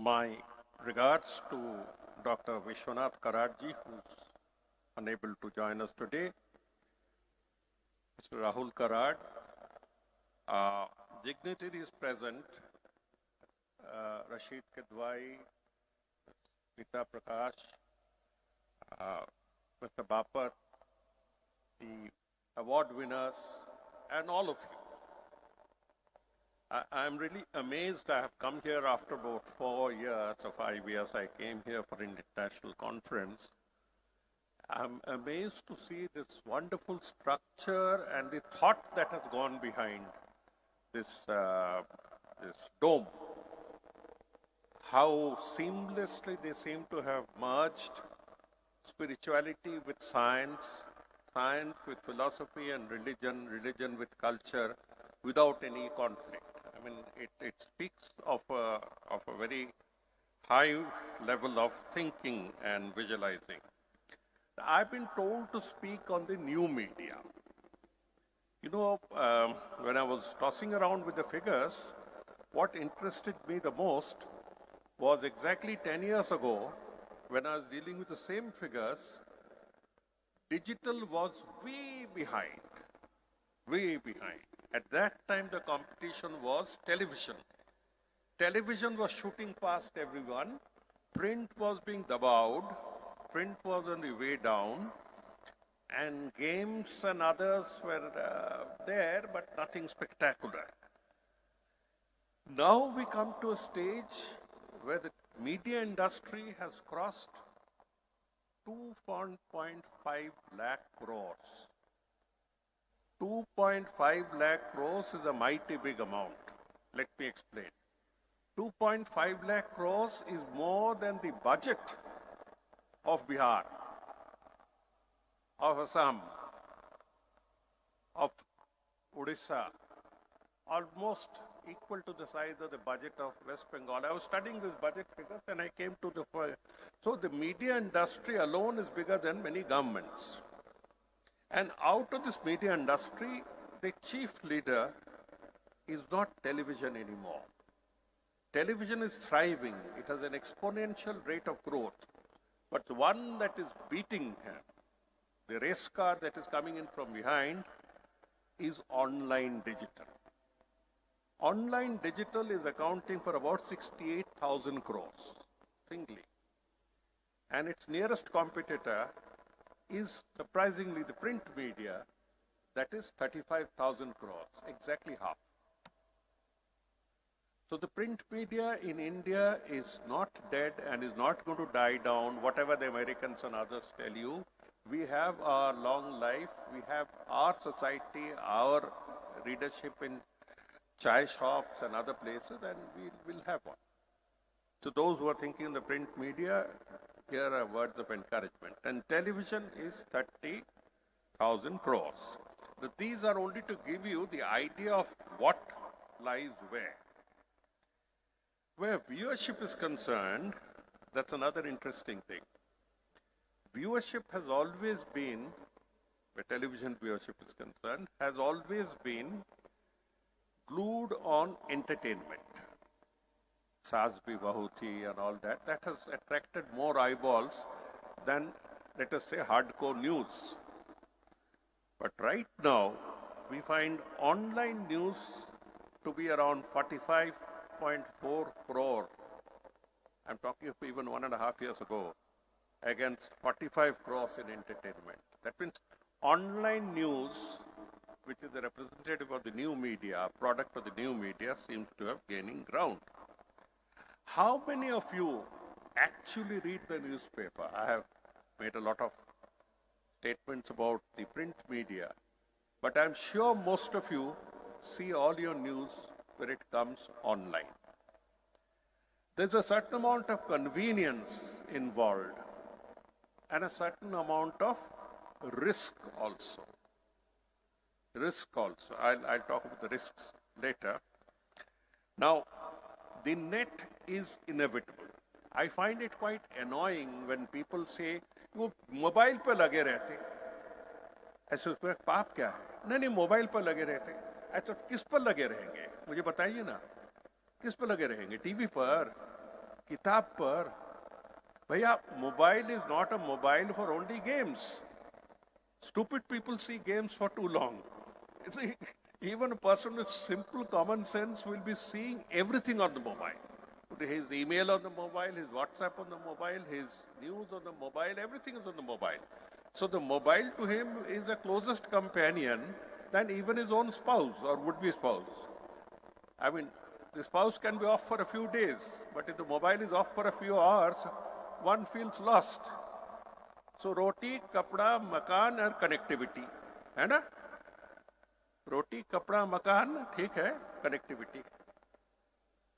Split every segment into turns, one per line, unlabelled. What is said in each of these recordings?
My regards to Dr. Vishwanath Karadji, who's unable to join us today, Mr. Rahul Karad, dignitaries present, Rashid Kedwai, Rita Prakash, Mr. Bapat, the award winners, and all of you. I'm really amazed. I have come here after about 4 years or 5 years. I came here for an international conference. I'm amazed to see this wonderful structure and the thought that has gone behind this dome. How seamlessly they seem to have merged spirituality with science, science with philosophy and religion, religion with culture, without any conflict. I mean, it speaks of a very high level of thinking and visualizing. I've been told to speak on the new media. You know, when I was tossing around with the figures, what interested me the most was exactly 10 years ago, when I was dealing with the same figures, digital was way behind, way behind. At that time, the competition was television. Television was shooting past everyone. Print was being dabawed. Print was on the way down. And games and others were there, but nothing spectacular. Now we come to a stage where the media industry has crossed 2.5 lakh crores. 2.5 lakh crores is a mighty big amount. Let me explain. 2.5 lakh crores is more than the budget of Bihar, of Assam, of Odisha, almost equal to the size of the budget of West Bengal. I was studying this budget figures and I came to so the media industry alone is bigger than many governments. And out of this media industry, the chief leader is not television anymore. Television is thriving. It has an exponential rate of growth. But the one that is beating him, the race car that is coming in from behind, is online digital. Online digital is accounting for about 68,000 crores, singly. And its nearest competitor is surprisingly the print media, that is 35,000 crores, exactly half. So the print media in India is not dead and is not going to die down, whatever the Americans and others tell you. We have our long life, we have our society, our readership in chai shops and other places, and we will have one. So those who are thinking the print media, here are words of encouragement. And television is 30,000 crores. But these are only to give you the idea of what lies where. Where viewership is concerned, that's another interesting thing. Viewership has always been, where television viewership is concerned, has always been glued on entertainment. Saas Bhi Bahu Thi and all that, that has attracted more eyeballs than, let us say, hardcore news. But right now, we find online news to be around 45.4 crore. I'm talking of even 1.5 years ago, against 45 crores in entertainment. That means online news, which is the representative of the new media, product of the new media, seems to have gaining ground. How many of you actually read the newspaper? I have made a lot of statements about the print media, but I'm sure most of you see all your news where it comes online. There's a certain amount of convenience involved and a certain amount of risk also. I'll talk about the risks later. Now, the net is inevitable. I find it quite annoying when people say, वो mobile पर लगे रहते, ऐसे उसमें पाप क्या है? नहीं मोबाइल पर लगे रहते, ऐसा किस पर लगे रहेंगे? मुझे बताइए ना, किस पर लगे रहेंगे? टीवी पर, किताब पर, भैया mobile is not a mobile for only games. Stupid people see games for too long. You see, even a person with simple common sense will be seeing everything on the mobile. His email on the mobile, his WhatsApp on the mobile, his news on the mobile, everything is on the mobile. So the mobile to him is a closest companion than even his own spouse or would-be spouse. I mean, the spouse can be off for a few days, but if the mobile is off for a few hours, one feels lost. So roti, kapda, makan और connectivity, है ना? रोटी, कपड़ा, मकान, ठीक है, connectivity.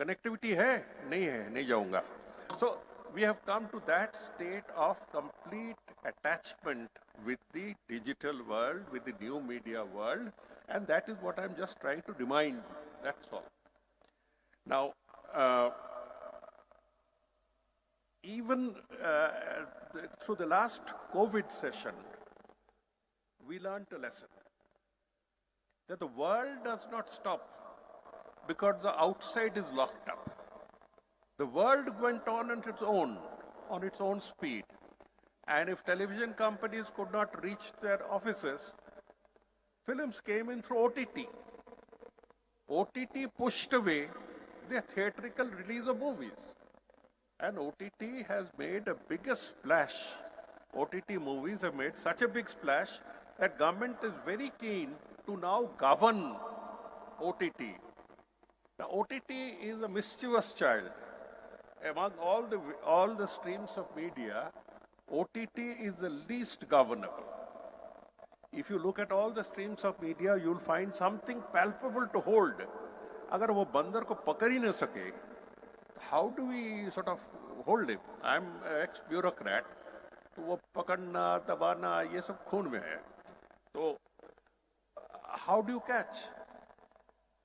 Connectivity है? नहीं है, नहीं जाऊंगा. So we have come to that state of complete attachment with the digital world, with the new media world, and that is what I'm just trying to remind you. That's all. Now, even through the last COVID session, we learned a lesson that the world does not stop because the outside is locked up. The world went on its own speed. And if television companies could not reach their offices, films came in through OTT. OTT pushed away the theatrical release of movies. And OTT has made a bigger splash. OTT movies have made such a big splash that government is very keen to now govern OTT. Now, OTT is a mischievous child. Among all the streams of media, OTT is the least governable. If you look at all the streams of media, you'll find something palpable to hold. अगर वो बंदर को पकड़ ही न सके, how do we sort of hold him? I'm an ex-bureaucrat, तो वो पकड़ना, दबाना, ये सब खून में है. तो how do you catch?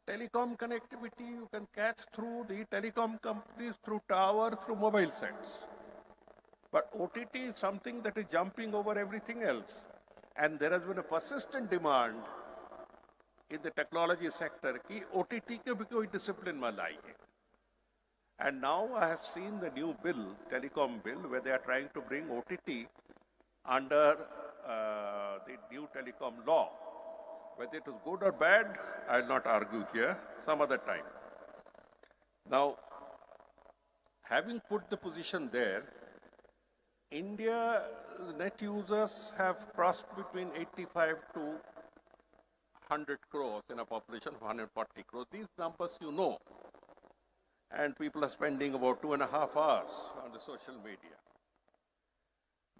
Telecom connectivity you can catch through the telecom companies, through towers, through mobile sets. But OTT is something that is jumping over everything else. And there has been a persistent demand in the technology sector कि OTT के भी कोई discipline में लाइए. And now I have seen the new bill, telecom bill, where they are trying to bring OTT under the new telecom law. Whether it is good or bad, I will not argue here, some other time. Now, having put the position there, India's net users have crossed between 85 to 100 crores in a population of 140 crores. These numbers you know. And people are spending about 2.5 hours on the social media.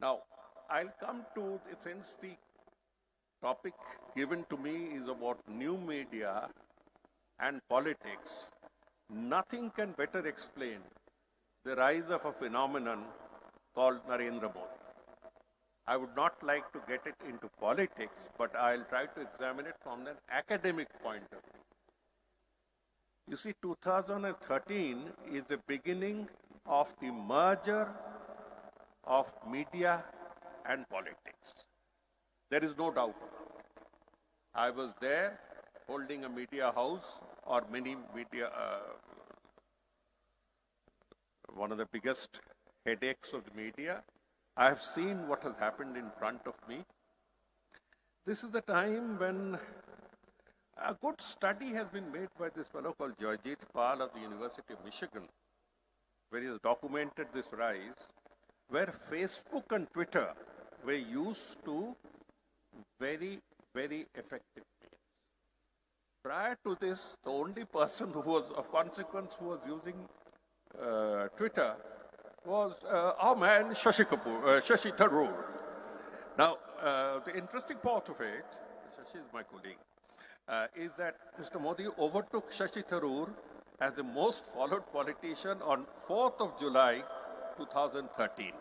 Now, I'll come to, since the topic given to me is about new media and politics, nothing can better explain the rise of a phenomenon called Narendra Modi. I would not like to get it into politics, but I'll try to examine it from an academic point of view. You see, 2013 is the beginning of the merger of media and politics. There is no doubt about it. I was there holding a media house or many media, one of the biggest headaches of the media. I have seen what has happened in front of me. This is the time when a good study has been made by this fellow called Jayjit Pal of the University of Michigan, where he has documented this rise, where Facebook and Twitter were used to very, very effective means. Prior to this, the only person who was of consequence who was using Twitter was our man Shashi Tharoor. Now, the interesting part of it, Shashi is my colleague, is that Mr. Modi overtook Shashi Tharoor as the most followed politician on 4th of July 2013.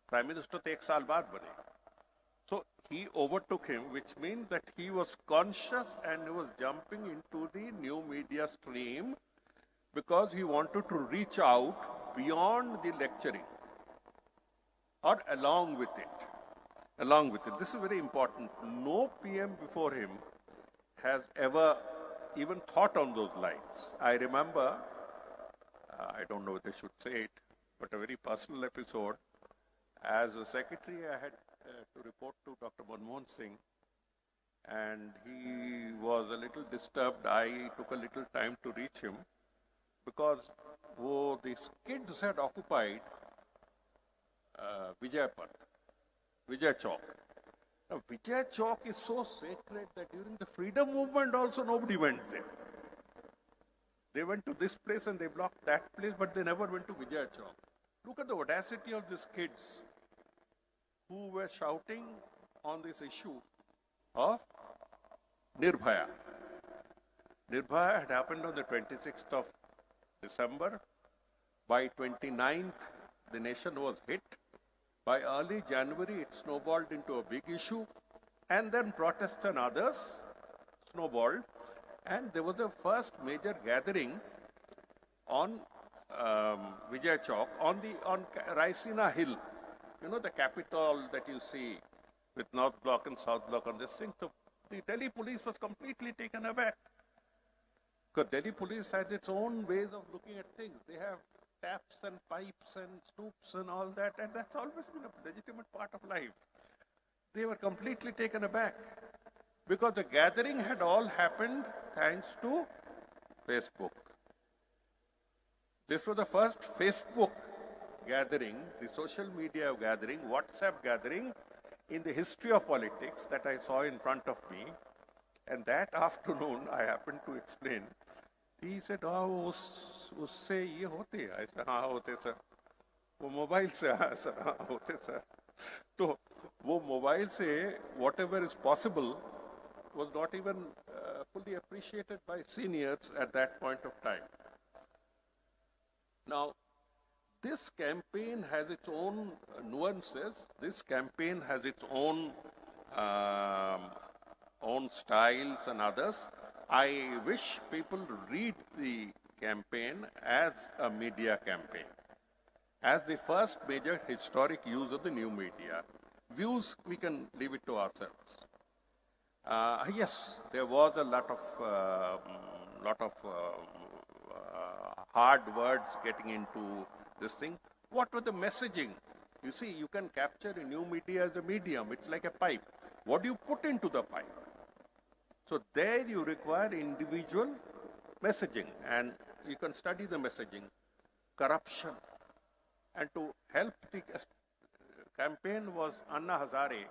Prime Minister to 1 saal baad bane. So he overtook him, which means that he was conscious and he was jumping into the new media stream because he wanted to reach out beyond the lecturing or along with it. Along with it. This is very important. No PM before him has ever even thought on those lines. I remember I don't know if I should say it, but a very personal episode. As a secretary, I had to report to Dr. Manmohan Singh, and he was a little disturbed. I took a little time to reach him because these kids had occupied Vijay Chowk. Now, Vijay Chowk is so sacred that during the freedom movement also nobody went there. They went to this place and they blocked that place, but they never went to Vijay Chowk. Look at the audacity of these kids who were shouting on this issue of Nirbhaya. Nirbhaya had happened on the 26th of December. By 29th, the nation was hit. By early January, it snowballed into a big issue. And then protests and others snowballed. And there was a first major gathering on Vijay Chowk, on Raisina Hill. You know, the capital that you see with North Block and South Block on this thing. So the Delhi police was completely taken aback. Because Delhi police has its own ways of looking at things. They have taps and pipes and stoops and all that, and that's always been a legitimate part of life. They were completely taken aback because the gathering had all happened thanks to Facebook. This was the first Facebook gathering, the social media gathering, WhatsApp gathering in the history of politics that I saw in front of me. And that afternoon, I happened to explain. He said, "Oh, उससे ये होते हैं?" I said, "हाँ होते sir. वो mobile से हाँ sir, हाँ होते sir." तो वो मोबाइल से whatever is possible was not even fully appreciated by seniors at that point of time. Now, this campaign has its own nuances. This campaign has its own styles and others. I wish people read the campaign as a media campaign, as the first major historic use of the new media. Views, we can leave it to ourselves. Yes, there was a lot of hard words getting into this thing. What was the messaging? You see, you can capture a new media as a medium. It's like a pipe. What do you put into the pipe? So there you require individual messaging, and you can study the messaging, corruption. And to help the campaign was Anna Hazare,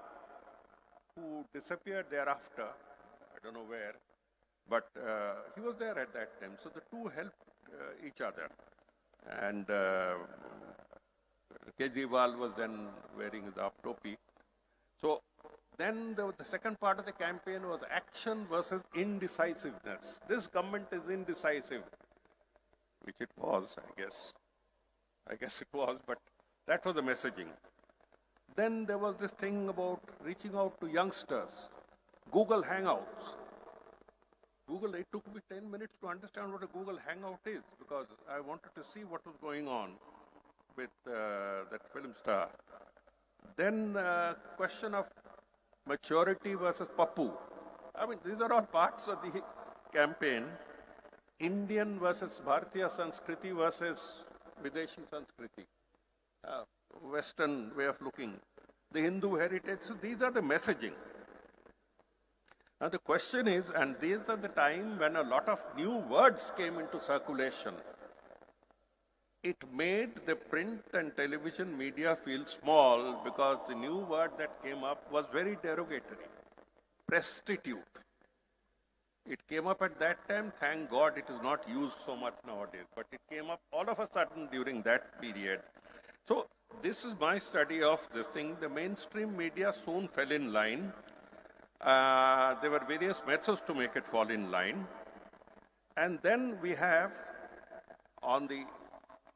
who disappeared thereafter, I don't know where, but he was there at that time. So the two helped each other. And Kejriwal was then wearing his topi. So then the second part of the campaign was action versus indecisiveness. This government is indecisive, which it was, I guess. I guess it was, but that was the messaging. Then there was this thing about reaching out to youngsters, Google Hangouts. It took me 10 minutes to understand what a Google Hangout is, because I wanted to see what was going on with that film star. Then question of maturity versus Pappu. I mean, these are all parts of the campaign. Indian versus Bharatiya Sanskriti versus Videshi Sanskriti. Western way of looking. The Hindu heritage. So these are the messaging. Now the question is, and these are the time when a lot of new words came into circulation. It made the print and television media feel small because the new word that came up was very derogatory. Prostitute. It came up at that time. Thank God it is not used so much nowadays, but it came up all of a sudden during that period. So this is my study of this thing. The mainstream media soon fell in line. There were various methods to make it fall in line. And then we have on the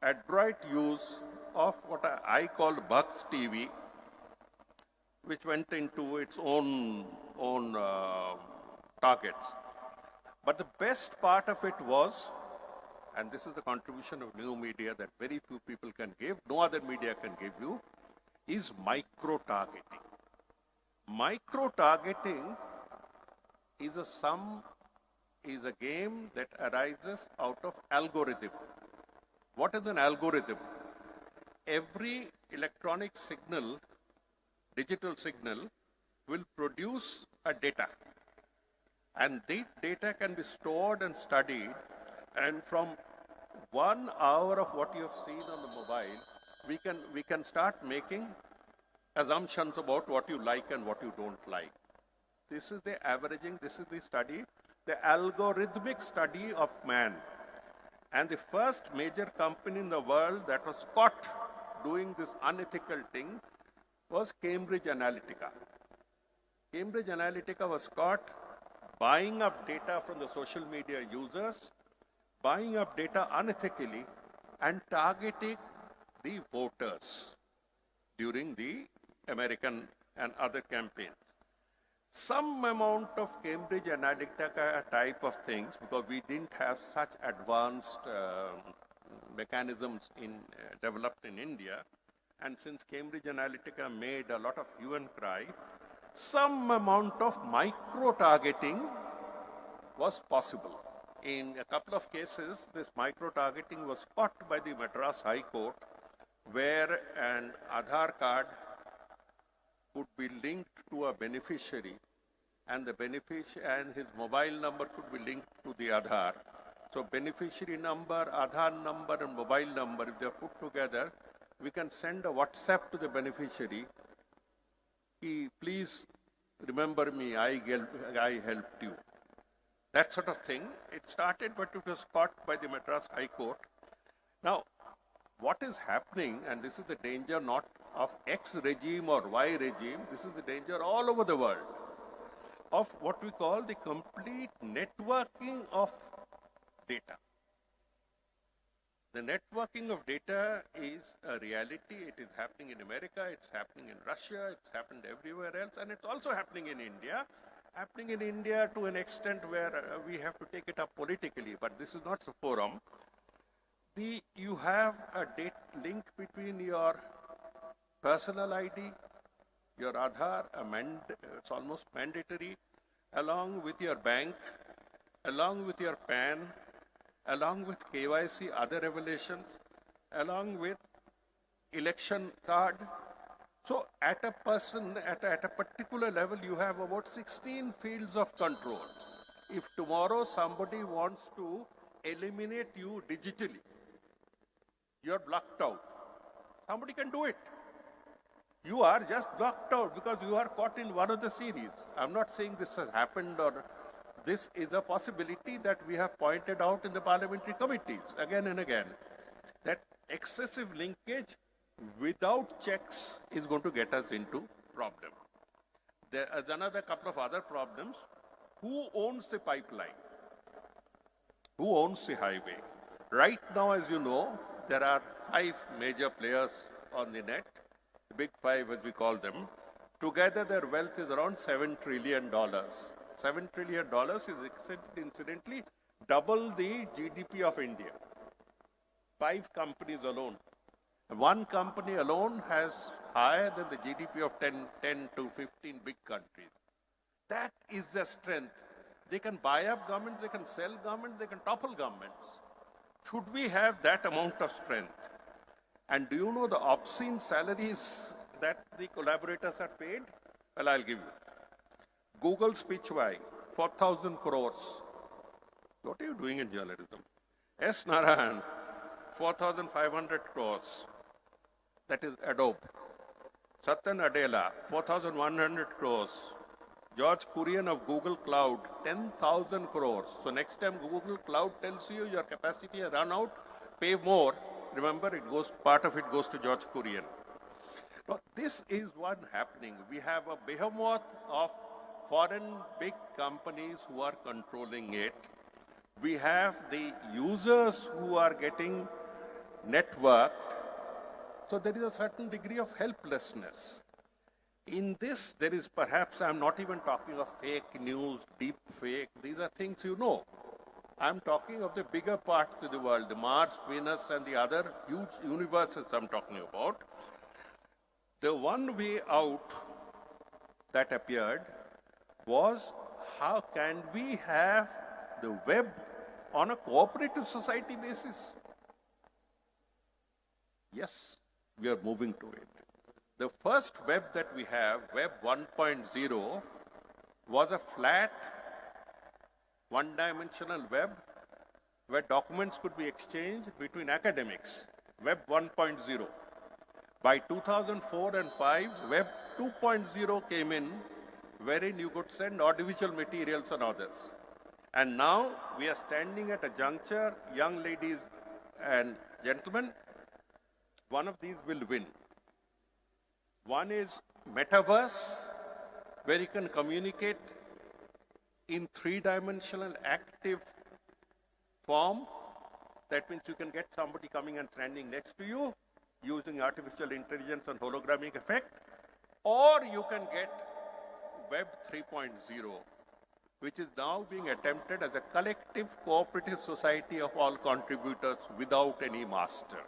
adroit use of what I call Bugs TV, which went into its own targets. But the best part of it was, and this is the contribution of new media that very few people can give, no other media can give you, is micro-targeting. Micro-targeting is a game that arises out of algorithm. What is an algorithm? Every electronic signal, digital signal, will produce a data. And the data can be stored and studied, and from 1 hour of what you have seen on the mobile, we can start making assumptions about what you like and what you don't like. This is the averaging, this is the study, the algorithmic study of man. And the first major company in the world that was caught doing this unethical thing was Cambridge Analytica. Cambridge Analytica was caught buying up data from the social media users, buying up data unethically, and targeting the voters during the American and other campaigns. Some amount of Cambridge Analytica type of things, because we didn't have such advanced mechanisms developed in India, and since Cambridge Analytica made a lot of hue and cry, some amount of micro-targeting was possible. In a couple of cases, this micro-targeting was caught by the Madras High Court, where an Aadhaar card could be linked to a beneficiary, and the beneficiary and his mobile number could be linked to the Aadhaar. So beneficiary number, Aadhaar number, and mobile number, if they are put together, we can send a WhatsApp to the beneficiary. Please remember me, I helped you. That sort of thing. It started, but it was caught by the Madras High Court. Now, what is happening, and this is the danger not of X regime or Y regime, this is the danger all over the world, of what we call the complete networking of data. The networking of data is a reality. It is happening in America, it's happening in Russia, it's happened everywhere else, and it's also happening in India. Happening in India to an extent where we have to take it up politically, but this is not the forum. You have a link between your personal ID, your Aadhaar, it's almost mandatory, along with your bank, along with your PAN, along with KYC, other revelations, along with election card. So at a particular level, you have about 16 fields of control. If tomorrow somebody wants to eliminate you digitally, you're blocked out. Somebody can do it. You are just blocked out because you are caught in one of the series. I'm not saying this has happened, or this is a possibility that we have pointed out in the parliamentary committees again and again, that excessive linkage without checks is going to get us into problem. There is another couple of other problems. Who owns the pipeline? Who owns the highway? Right now, as you know, there are 5 major players on the net, the big 5 as we call them. Together, their wealth is around $7 trillion. $7 trillion is incidentally double the GDP of India. 5 companies alone. One company alone has higher than the GDP of 10 to 15 big countries. That is their strength. They can buy up governments, they can sell governments, they can topple governments. Should we have that amount of strength? And do you know the obscene salaries that the collaborators are paid? Well, I'll give you. Google's pitch-why, 4,000 crores. What are you doing in journalism? S. Narayan, 4,500 crores. That is Adobe. Satyan Nadella, 4,100 crores. George Kurian of Google Cloud, 10,000 crores. So next time Google Cloud tells you your capacity has run out, pay more. Remember, part of it goes to George Kurian. Now, this is what happening. We have a behemoth of foreign big companies who are controlling it. We have the users who are getting networked. So there is a certain degree of helplessness. In this, there is perhaps, I'm not even talking of fake news, deep fake. These are things you know. I'm talking of the bigger parts of the world, the Mars, Venus, and the other huge universes I'm talking about. The one way out that appeared was, how can we have the web on a cooperative society basis? Yes, we are moving to it. The first web that we have, Web 1.0, was a flat, one-dimensional web where documents could be exchanged between academics. Web 1.0. By 2004 and 5, Web 2.0 came in, wherein you could send audiovisual materials and others. And now we are standing at a juncture, young ladies and gentlemen, one of these will win. One is metaverse, where you can communicate in three-dimensional active form. That means you can get somebody coming and standing next to you using artificial intelligence and holographic effect, or you can get Web 3.0, which is now being attempted as a collective cooperative society of all contributors without any master.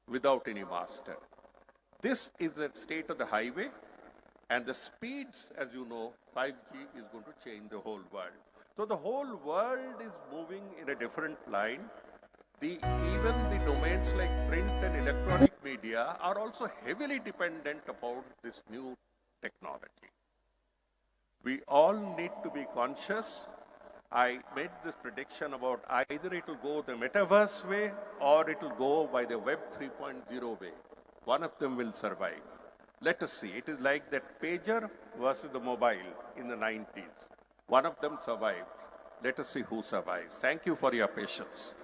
Without any master. This is the state of the highway, and the speeds, as you know, 5G is going to change the whole world. So the whole world is moving in a different line. Even the domains like print and electronic media are also heavily dependent upon this new technology. We all need to be conscious. I made this prediction about either it will go the metaverse way or it will go by the Web 3.0 way. One of them will survive. Let us see. It is like that pager versus the mobile in the 90s. One of them survived. Let us see who survives. Thank you for your patience.